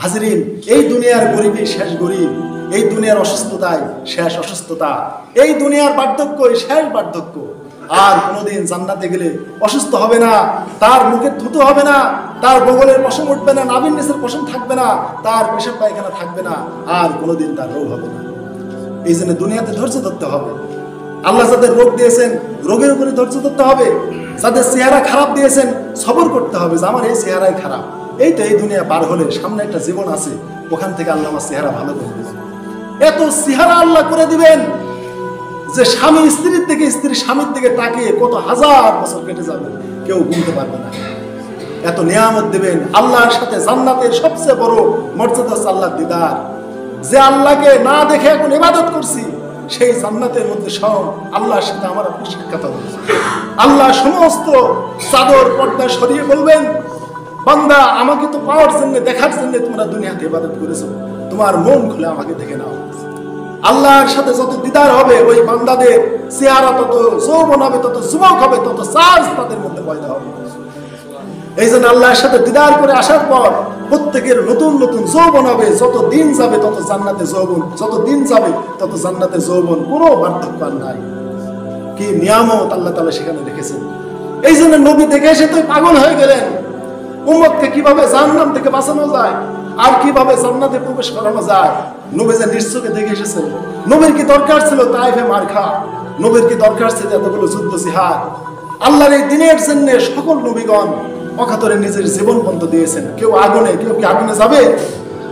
হাজিরিন, এই দুনিয়ার গরিবই শেষ গরিব, এই দুনিয়ার অসুস্থতায় শেষ অসুস্থতা, এই দুনিয়ার বার্ধক্যই শেষ বার্ধক্য। আর কোনোদিন জান্নাতে গেলে অসুস্থ হবে না, তার মুখে থুতু হবে না, তার বগলের পশম উঠবে না, নাভির নিচের পশম থাকবে না, তার পেশাব পায়খানা থাকবে না, আর কোনোদিন তার রোগ হবে না। এই জন্য দুনিয়াতে ধৈর্য ধরতে হবে। আল্লাহ যাদের রোগ দিয়েছেন রোগের উপরে ধৈর্য ধরতে হবে। যাদের চেহারা খারাপ দিয়েছেন সবর করতে হবে যে আমার এই চেহারাই খারাপ, এই তো এই দুনিয়া পার হলে সামনে একটা জীবন আছে, ওখান থেকে আল্লাহ আমার চেহারা ভালো করে দিবেন। এত চেহারা আল্লাহ করে দিবেন যে স্বামী স্ত্রীর থেকে স্ত্রী স্বামীর দিকে তাকিয়ে কত হাজার বছর কেটে যাবে, কেউ গুনতে পারবে না। এত নিয়ামত দিবেন। আল্লাহর সাথে জান্নাতের সবচেয়ে বড় মর্যাদা হচ্ছে আল্লাহর দিদার। যে আল্লাহকে না দেখে এখন ইবাদত করছি, সেই জান্নাতের মধ্যে সব আল্লাহর সাথে আমার আপনি সাক্ষাৎ হবে। আল্লাহ সমস্ত চাদর পর্দা সরিয়ে বলবেন, বান্দা আমাকে তো পাওয়ার জন্য দেখার জন্য তোমরা দুনিয়াতে ইবাদত করেছো, তোমার মন খুলে আমাকে দেখে নাও। আল্লাহর সাথে যত দিদার হবে ওই বান্দাদের চেহারা তত যৌবন হবে, তত যুবক হবে, তত চার্জ তাদের মধ্যে পয়দা হবে। এই জন্য আল্লাহর সাথে দিদার করে আসার পর প্রত্যেকের নতুন নতুন যৌবন হবে। যত দিন যাবে তত জান্নাতে যৌবন, যত দিন যাবে তত জান্নাতে যৌবন, কোনো পার্থক্য আর নাই। কি নিয়ামত আল্লাহ তাআলা সেখানে রেখেছেন। এই জন্য নবী দেখে এসে তো পাগল হয়ে গেলেন, উম্মতকে কিভাবে জাহান্নাম থেকে বাঁচানো যায় আর কিভাবে জান্নাতে প্রবেশ করানো যায়। নবী যে নিশ্চয়কে দেখে এসেছেন। নবীর কি দরকার ছিল তাইফে মার খা? নবীর কি দরকার ছিল এতগুলো যুদ্ধ জিহাদ? আল্লাহর এই দিনের জন্য সকল নবীগণ অকাতরে নিজের জীবন বন্ধ দিয়েছেন। কেউ আগুনে, কেউ কি আগুনে যাবে?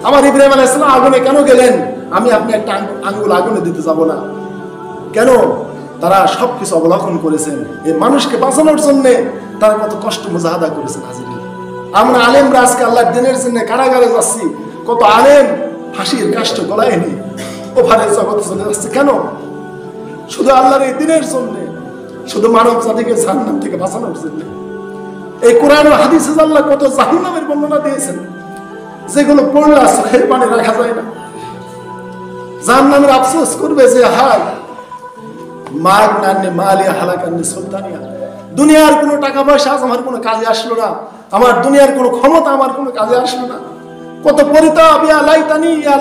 আমার ইব্রাহিম আলাইহিস সালাম আগুনে কেন গেলেন? আমি আপনি একটা আঙ্গুল আগুনে দিতে যাব না কেন? তারা সবকিছু অবলোকন করেছেন। এই মানুষকে বাঁচানোর জন্য তারা কত কষ্ট মুজাহাদা করেছেন। হাজিরিন, আমরা আলেমরা আজকে আল্লাহর দিনের জন্য কারাগারে যাচ্ছি, কত আলেম ফাঁসির কাষ্ট গলায় নিয়ে ওভারে জগতে চলে যাচ্ছে। কেন? শুধু আল্লাহর এই দিনের জন্য, শুধু মানব জাতিকে জাহান্নাম থেকে বাঁচানোর জন্য। এই কোরআন ও হাদিসে আল্লাহ কত জাহান্নামের বর্ণনা দিয়েছেন, যেগুলো পড়লে চোখের পানি রাখা যায় না। জাহান্নামের আফসোস করবে যে হায় মাগ নান্নি মালিয়া হালাকান্নি সুলতানিয়া, দুনিয়ার কোনো টাকা পয়সা আজ আমার কোনো কাজে আসলো না, আমার দুনিয়ার কোনো ক্ষমতা আমার কোনো কাজে আসলো না। কত পরিতাপ, ইয়া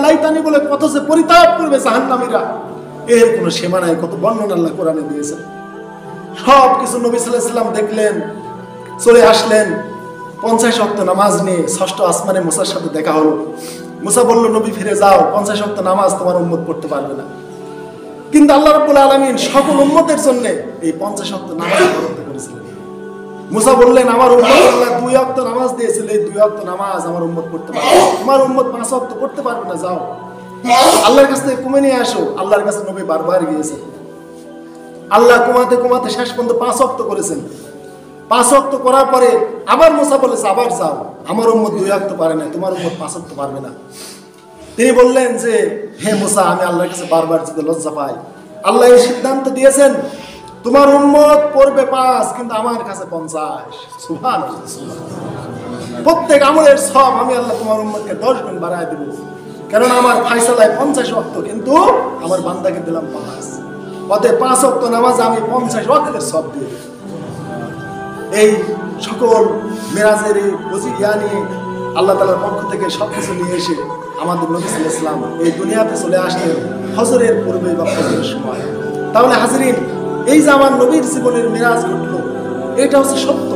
লাইতানি বলে কত যে পরিতাপ করবে জাহান্নামীরা, এর কোনো সীমা নাই। কত বর্ণনা আল্লাহ কোরআনে দিয়েছেন। সব কিছু নবী সাল্লাল্লাহু আলাইহি ওয়াসাল্লাম দেখলেন, চলে আসলেন 50 ওয়াক্ত নামাজ নিয়ে। ষষ্ঠ আসমানে মুসার সাথে দেখা হলো। মুসা বলল, নবী ফিরে যাও, 50 ওয়াক্ত নামাজ তোমার উম্মত পড়তে পারবে না। কিন্তু আল্লাহ রাব্বুল আলামিন সকল উম্মতের জন্য এই 50 ওয়াক্ত নামাজ বরাদ্দ করেছিলেন। মুসা বললেন, আমার উম্মত আল্লাহ 2 ওয়াক্ত নামাজ দিয়েছিল, এই 2 ওয়াক্ত নামাজ আমার উম্মত পড়তে পারবে না। তোমার উম্মত 5 ওয়াক্ত পড়তে পারবে না, যাও আল্লাহর কাছ থেকে কমে নিয়ে আসো। আল্লাহর কাছে নবী বারবার গিয়েছেন। আল্লাহ কমাতে কমাতে শেষ পর্যন্ত 5 ওয়াক্ত করেছেন। 5 ওয়াক্ত করার পরে আবার মুসা বলেছে, আবার যাও, আমার উম্মত 2 ওয়াক্ত পারে না, তোমার উম্মত 5 ওয়াক্ত পারবে না। তিনি বললেন যে, হে মুসা, আমি আল্লাহর কাছে বারবার যেতে লজ্জা পাই। আল্লাহ এই সিদ্ধান্ত দিয়েছেন, তোমার উম্মত পড়বে 5, কিন্তু আমার কাছে 50। সুবহানাল্লাহ। প্রত্যেক আমলের সব আমি আল্লাহ তোমার উম্মতকে 10 গুণ বাড়ায় দেব, কারণ আমার ফয়সালায় 50 ওয়াক্ত, কিন্তু আমার বান্দাকে দিলাম 5। অতএব 5 ওয়াক্ত নামাজ আমি 50 ওয়াক্তের সব দিই। এই সকল মেরাজের এই ওজিয়া নিয়ে আল্লাহ তাআলার পক্ষ থেকে সবকিছু নিয়ে এসে আমাদের নবী সাল্লাল্লাহু আলাইহি ওয়াসাল্লাম এই দুনিয়াতে চলে আসলেন ফজরের পূর্বে বা ফজরের সময়। তাহলে হাজিরিন, এই যে আমার নবীর জীবনের মেরাজ ঘটলো, এটা হচ্ছে সত্য।